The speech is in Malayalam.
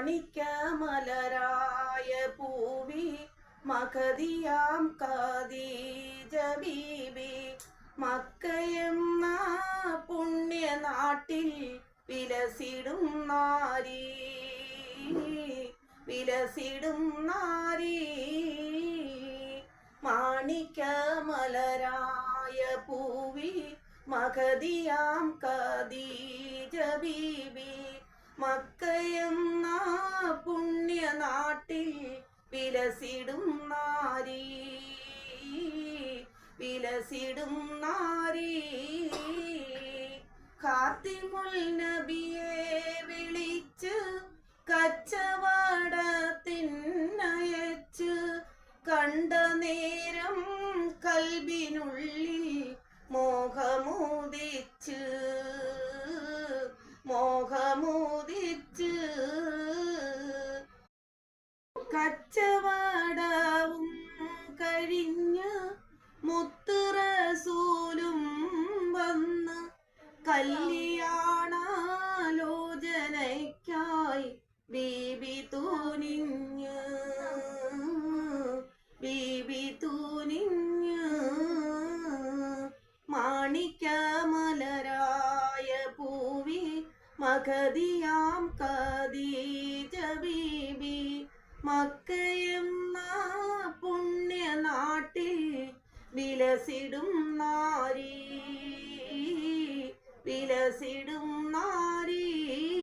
മാണിക്യമലരായ പൂവി മഖദിയാം ഖദീജ ബീബി മക്കയെന്ന പുണ്യനാട്ടിൽ വിലസിടും നാരി മാണിക്യമലരായ പൂവി മഖദിയാം ഖദീജ ബീബി മക്കയെന്ന പുണ്യനാട്ടിൽ വിലസിടും നാരി ഖാത്തിമുൽ നബിയെ വിളിച്ച് കച്ചവടത്തിനയച്ച് കണ്ട നേരം കൽബിനുള്ളിൽ മോഹമുദിച്ച് കച്ചവടവും കഴിഞ്ഞ് മുത്ത് റസൂലും വന്ന് കല്യാണാലോചനയ്ക്കായി ബീബി തൂനിഞ്ഞ് മാണിക്യമലരായ പൂവി മഖദിയാം ഖദീജ ബീബി മക്കയെന്ന പുണ്യനാട്ടിൽ വിലസിടും നാരി